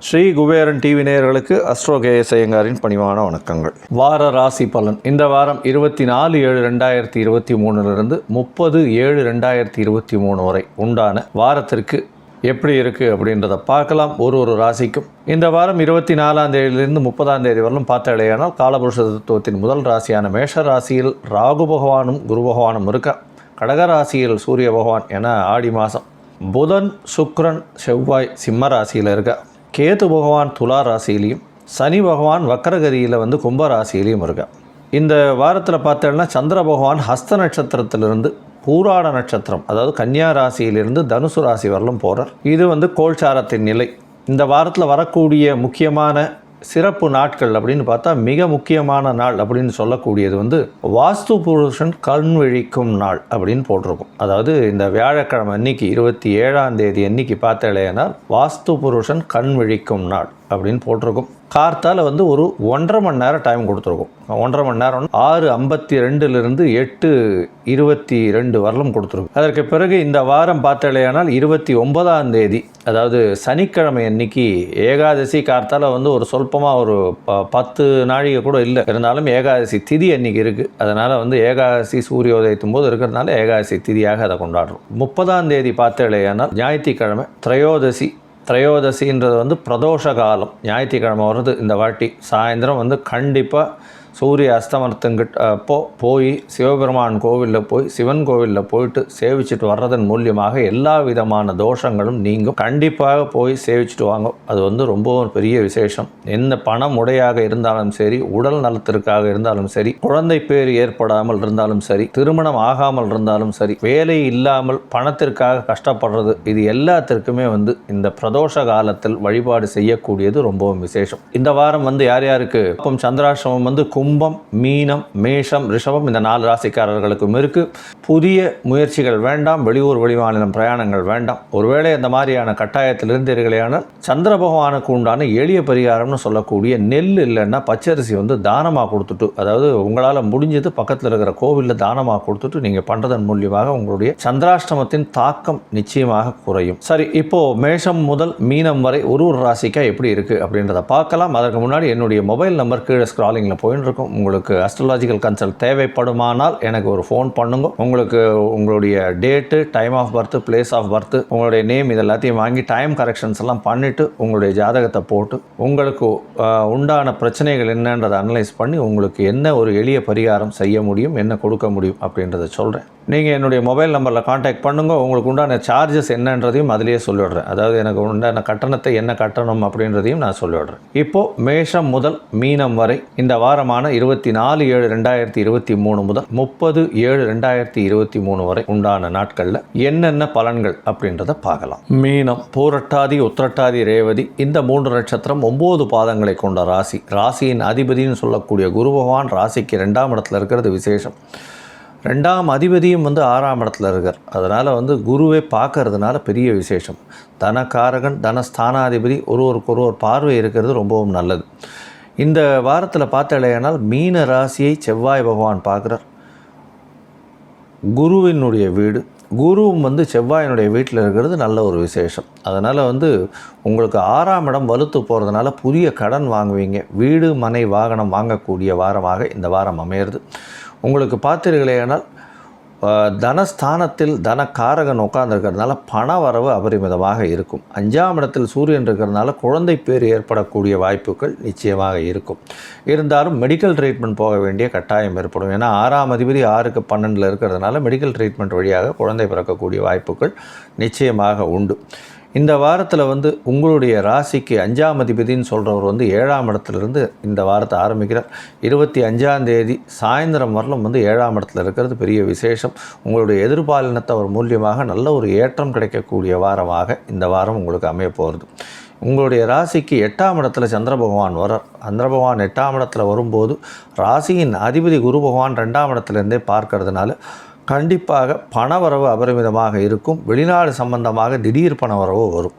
Sri Kuberan TV நேயர்களுக்கு astro KS ஐயங்காரின் பணிவான வணக்கங்கள். வார ராசி பலன் இந்த வாரம் 24/7/2023 30/7/2023 வரை உண்டான வாரத்திற்கு எப்படி இருக்குது அப்படின்றத பார்க்கலாம். ஒரு ராசிக்கும் இந்த வாரம் 24ஆம் தேதியிலிருந்து 30ஆம் தேதி வரலும் பார்த்தாலேயானால் காலபுருஷ தத்துவத்தின் முதல் ராசியான மேஷ ராசியில் ராகு பகவானும் குரு பகவானும் இருக்க, கடகராசியில் சூரிய பகவான் என ஆடி மாதம், புதன் சுக்கிரன் செவ்வாய் சிம்ம ராசியில் இருக்க, கேது பகவான் துலா ராசியிலையும், சனி பகவான் வக்கரகதியில் கும்ப ராசியிலையும் இருக்க. இந்த வாரத்தில் பார்த்தோம்னா சந்திர பகவான் ஹஸ்த நட்சத்திரத்திலிருந்து பூராட நட்சத்திரம், அதாவது கன்னியா ராசியிலிருந்து தனுசு ராசி வரலும் போகிறார். இது கோல்சாரத்தின் நிலை. இந்த வாரத்தில் வரக்கூடிய முக்கியமான சிறப்பு நாட்கள் அப்படின்னு பார்த்தா, மிக முக்கியமான நாள் அப்படின்னு சொல்லக்கூடியது வாஸ்து புருஷன் கண் விழிக்கும் நாள் அப்படின்னு போட்டிருக்கும். அதாவது இந்த வியாழக்கிழமை அன்னைக்கு 27ஆம் தேதி அன்னைக்கு பார்த்தாலேனா வாஸ்து புருஷன் கண் விழிக்கும் நாள் அப்படின்னு போட்டிருக்கும். கார்த்தால் ஒரு 1.5 மணி நேரம் டைம் கொடுத்துருக்கும். 1.5 மணி நேரம் 6:52 8:22 வரலும் கொடுத்துருக்கும். அதற்கு பிறகு இந்த வாரம் பார்த்தாலேயானால் 29ஆம் தேதி, அதாவது சனிக்கிழமை அன்னைக்கு ஏகாதசி. கார்த்தால் ஒரு சொல்பமாக ஒரு 10 நாழிகை கூட இல்லை, இருந்தாலும் ஏகாதசி திதி அன்னைக்கு இருக்குது. அதனால் ஏகாதசி சூரியோதயத்தும் போது இருக்கிறதுனால ஏகாதசி திதியாக அதை கொண்டாடுறோம். 30ஆம் தேதி பார்த்தாலேயானால் ஞாயிற்றுக்கிழமை திரையோதசின்றது பிரதோஷ காலம், ஞாயிற்றுக்கிழமை வருது. இந்த வாட்டி சாயந்தரம் கண்டிப்பாக சூரிய அஸ்தமனத்துங்கிட்ட போய் சிவபெருமான் கோவிலில் போய் சிவன் கோவிலில் போயிட்டு சேவிச்சுட்டு வர்றதன் மூலியமாக எல்லா விதமான தோஷங்களும் நீங்கும். கண்டிப்பாக போய் சேவிச்சுட்டு வாங்க. அது ரொம்பவும் பெரிய விசேஷம். எந்த பணம் உடையாக இருந்தாலும் சரி, உடல் நலத்திற்காக இருந்தாலும் சரி, குழந்தை பேர் ஏற்படாமல் இருந்தாலும் சரி, திருமணம் ஆகாமல் இருந்தாலும் சரி, வேலை இல்லாமல் பணத்திற்காக கஷ்டப்படுறது, இது எல்லாத்திற்குமே இந்த பிரதோஷ காலத்தில் வழிபாடு செய்யக்கூடியது ரொம்பவும் விசேஷம். இந்த வாரம் யார் யாருக்கு சந்திராசிரமம் கும்பம், மீனம், மேஷம், ரிஷபம் இந்த 4 ராசிக்காரர்களுக்கும் இருக்குது. புதிய முயற்சிகள் வேண்டாம், வெளியூர் வெளிமாநிலம் பிரயாணங்கள் வேண்டாம். ஒருவேளை அந்த மாதிரியான கட்டாயத்தில் இருந்தீர்களேனால் சந்திர பகவானுக்கு உண்டான எளிய பரிகாரம்னு சொல்லக்கூடிய நெல் இல்லைன்னா பச்சரிசி தானமாக கொடுத்துட்டு, அதாவது உங்களால் முடிஞ்சது பக்கத்தில் இருக்கிற கோவிலில் தானமாக கொடுத்துட்டு நீங்கள் பண்ணுறதன் மூலியமாக உங்களுடைய சந்திராஷ்டமத்தின் தாக்கம் நிச்சயமாக குறையும். சரி, இப்போது மேஷம் முதல் மீனம் வரை ஒரு ராசிக்காக எப்படி இருக்குது அப்படின்றத பார்க்கலாம். அதற்கு முன்னாடி என்னுடைய மொபைல் நம்பர் கீழே ஸ்க்ராலிங்கில் போயின்னு உங்களுக்கு அஸ்ட்ராலஜிக்கல் கன்சல்ட் தேவைப்படுமானால் எனக்கு ஒரு ஃபோன் பண்ணுங்க. உங்களுக்கு உங்களுடைய date, time of birth, place of birth, உங்களுடைய நேம் இது எல்லாத்தையும் வாங்கி டைம் கரெக்ஷன்ஸ் எல்லாம் பண்ணிவிட்டு உங்களுடைய ஜாதகத்தை போட்டு உங்களுக்கு உண்டான பிரச்சனைகள் என்னன்றதை அனலைஸ் பண்ணி உங்களுக்கு என்ன ஒரு எளிய பரிகாரம் செய்ய முடியும், என்ன கொடுக்க முடியும் அப்படின்றத சொல்கிறேன். நீங்கள் என்னுடைய மொபைல் நம்பரில் காண்டாக்ட் பண்ணுங்க. உங்களுக்கு உண்டான சார்ஜஸ் என்னன்றதையும் அதிலேயே சொல்லிவிடுறேன். அதாவது எனக்கு உண்டான கட்டணத்தை என்ன கட்டணம் அப்படின்றதையும் நான் சொல்லிவிடுறேன். இப்போது மேஷம் முதல் மீனம் வரை இந்த வாரமான 24/7/2023 முதல் 30/7/2023 வரை உண்டான நாட்களில் என்னென்ன பலன்கள் அப்படின்றத பார்க்கலாம். மீனம் பூரட்டாதி, உத்திரட்டாதி, ரேவதி இந்த 3 நட்சத்திரம் 9 பாதங்களை கொண்ட ராசி. ராசியின் அதிபதினு சொல்லக்கூடிய குரு பகவான் ராசிக்கு 2ஆம் இடத்துல இருக்கிறது விசேஷம். 2ஆம் அதிபதியும் 6ஆம் இடத்துல இருக்கார். அதனால் குருவை பார்க்கறதுனால பெரிய விசேஷம். தனகாரகன், தனஸ்தானாதிபதி ஒருவருக்கொருவர் பார்வை இருக்கிறது ரொம்பவும் நல்லது. இந்த வாரத்தில் பார்த்தாலேயானால் மீன ராசியை செவ்வாய் பகவான் பார்க்குறார். குருவினுடைய வீடு, குருவும் செவ்வாயினுடைய வீட்டில் இருக்கிறது நல்ல ஒரு விசேஷம். அதனால் உங்களுக்கு 6ஆம் இடம் வலுத்து போகிறதுனால புதிய கடன் வாங்குவீங்க. வீடு, மனை, வாகனம் வாங்கக்கூடிய வாரமாக இந்த வாரம் அமையிறது. உங்களுக்கு பார்த்தீர்களேனால் தனஸ்தானத்தில் தனக்காரகன் உட்கார்ந்துருக்கிறதுனால பண வரவு அபரிமிதமாக இருக்கும். 5ஆம் இடத்தில் சூரியன் இருக்கிறதுனால குழந்தை பேர் ஏற்படக்கூடிய வாய்ப்புகள் நிச்சயமாக இருக்கும். இருந்தாலும் மெடிக்கல் ட்ரீட்மெண்ட் போக வேண்டிய கட்டாயம் ஏற்படும். ஏன்னா 6ஆம் அதிபதி 6க்கு 12 இருக்கிறதுனால மெடிக்கல் ட்ரீட்மெண்ட் வழியாக குழந்தை பிறக்கக்கூடிய வாய்ப்புகள் நிச்சயமாக உண்டு. இந்த வாரத்தில் உங்களுடைய ராசிக்கு 5ஆம் அதிபதினு சொல்கிறவர் 7ஆம் இடத்துலேருந்து இந்த வாரத்தை ஆரம்பிக்கிறார். 25ஆம் தேதி சாயந்தரம் வரலும் 7ஆம் இடத்துல இருக்கிறது பெரிய விசேஷம். உங்களுடைய எதிர்பாலினத்தவர் மூலியமாக நல்ல ஒரு ஏற்றம் கிடைக்கக்கூடிய வாரமாக இந்த வாரம் உங்களுக்கு அமைய போகிறது. உங்களுடைய ராசிக்கு 8ஆம் இடத்துல சந்திர பகவான் வரார். சந்திர பகவான் 8ஆம் இடத்துல வரும்போது ராசியின் அதிபதி குரு பகவான் 2ஆம் இடத்துலேருந்தே பார்க்கறதுனால கண்டிப்பாக பணவரவு அபரிமிதமாக இருக்கும். வெளிநாடு சம்பந்தமாக திடீர் பணவரவு வரும்.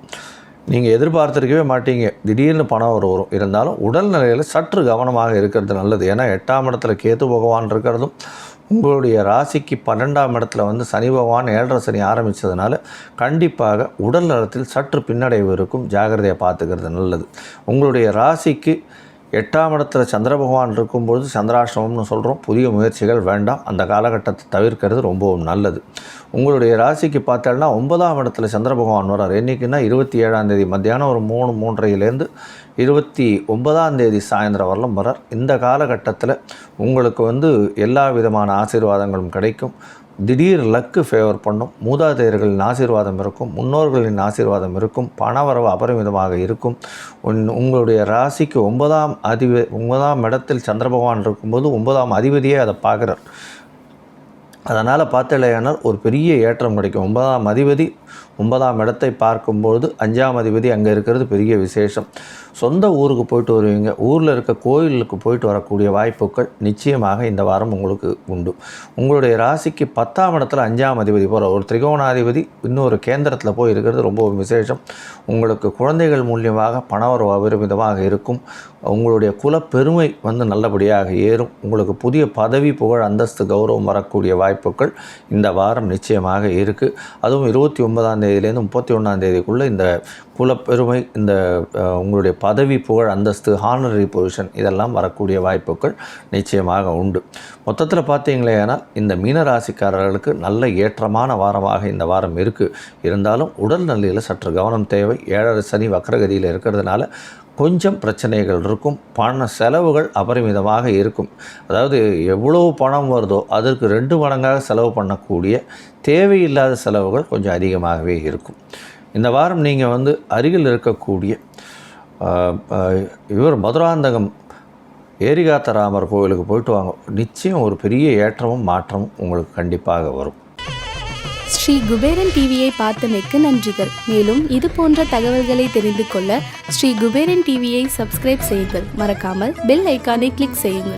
நீங்கள் எதிர்பார்த்துருக்கவே மாட்டீங்க, திடீர்னு பணம் வரும். இருந்தாலும் உடல்நிலையில் சற்று கவனமாக இருக்கிறது நல்லது. ஏன்னா 8ஆம் இடத்துல கேது பகவான் இருக்கிறதும் உங்களுடைய ராசிக்கு 12ஆம் இடத்துல வந்து சனி பகவான் 7.5 சனி ஆரம்பித்ததுனால கண்டிப்பாக உடல் நலத்தில் சற்று பின்னடைவு இருக்கும். ஜாகிரதையை பார்த்துக்கிறது நல்லது. உங்களுடைய ராசிக்கு 8ஆம் இடத்துல சந்திர பகவான் இருக்கும்பொழுது சந்திராஷ்டமம்னு சொல்கிறோம். புதிய முயற்சிகள் வேண்டாம். அந்த காலகட்டத்தை தவிர்க்கிறது ரொம்பவும் நல்லது. உங்களுடைய ராசிக்கு பார்த்தோம்னா 9ஆம் இடத்துல சந்திர பகவான் வரார். என்றைக்குன்னா 27ஆம் தேதி மத்தியானம் ஒரு 3:30 29ஆம் தேதி சாயந்தரம் வரலும் வரார். இந்த காலகட்டத்தில் உங்களுக்கு வந்து எல்லா விதமான ஆசீர்வாதங்களும் கிடைக்கும். திடீர் லக்கு ஃபேவர் பண்ணும். மூதாதையர்களின் ஆசீர்வாதம் இருக்கும். முன்னோர்களின் ஆசீர்வாதம் இருக்கும். பணவரவு அபரிமிதமாக இருக்கும். உங்களுடைய ராசிக்கு 9ஆம் இடத்தில் சந்திர பகவான் இருக்கும்போது 9ஆம் அதிபதியே அதை பார்க்குறார். அதனால் பார்த்தலையானால் ஒரு பெரிய ஏற்றம் கிடைக்கும். 9ஆம் அதிபதி 9ஆம் இடத்தை பார்க்கும்பொழுது 5ஆம் அதிபதி அங்கே இருக்கிறது பெரிய விசேஷம். சொந்த ஊருக்கு போயிட்டு வருவீங்க. ஊரில் இருக்க கோயிலுக்கு போயிட்டு வரக்கூடிய வாய்ப்புகள் நிச்சயமாக இந்த வாரம் உங்களுக்கு உண்டு. உங்களுடைய ராசிக்கு 10ஆம் இடத்துல 5ஆம் அதிபதி போகிற ஒரு திரிகோணாதிபதி இன்னொரு கேந்திரத்தில் போய் இருக்கிறது ரொம்ப விசேஷம். உங்களுக்கு குழந்தைகள் மூலியமாக பணவரவு அபரிமிதமாக இருக்கும். உங்களுடைய குலப்பெருமை வந்து நல்லபடியாக ஏறும். உங்களுக்கு புதிய பதவி, புகழ், அந்தஸ்து, கௌரவம் வரக்கூடிய வாய்ப்புகள் இந்த வாரம் நிச்சயமாக இருக்குது. அதுவும் 29ஆம் தேதியிலேருந்து 31ஆம் தேதிக்குள்ளே இந்த குலப்பெருமை, இந்த உங்களுடைய பதவி, புகழ், அந்தஸ்து, ஹானரரி பொசிஷன் இதெல்லாம் வரக்கூடிய வாய்ப்புகள் நிச்சயமாக உண்டு. மொத்தத்தில் பார்த்தீங்களேனால் இந்த மீனராசிக்காரர்களுக்கு நல்ல ஏற்றமான வாரமாக இந்த வாரம் இருக்குது. இருந்தாலும் உடல் நிலையில் சற்று கவனம் தேவை. 7.5 சனி வக்ரகதியில் இருக்கிறதுனால கொஞ்சம் பிரச்சனைகள் இருக்கும். பண செலவுகள் அபரிமிதமாக இருக்கும். அதாவது எவ்வளவு பணம் வருதோ அதற்கு 2 மடங்காக செலவு பண்ணக்கூடிய தேவையில்லாத செலவுகள் கொஞ்சம் அதிகமாகவே இருக்கும். இந்த வாரம் நீங்கள் வந்து அருகில் இருக்கக்கூடிய மதுராந்தகம் ஏரிகாத்தராமர் கோவிலுக்கு போயிட்டு வாங்க. நிச்சயம் ஒரு பெரிய ஏற்றமும் மாற்றமும் உங்களுக்கு கண்டிப்பாக வரும். ஸ்ரீ குபேரன் டிவியை பார்த்தமைக்கு நன்றிகள். மேலும் இது போன்ற தகவல்களை தெரிந்து கொள்ள ஸ்ரீ குபேரன் டிவியை சப்ஸ்கிரைப் செய்யுங்கள். மறக்காமல் பெல் ஐக்கானை கிளிக் செய்யுங்கள்.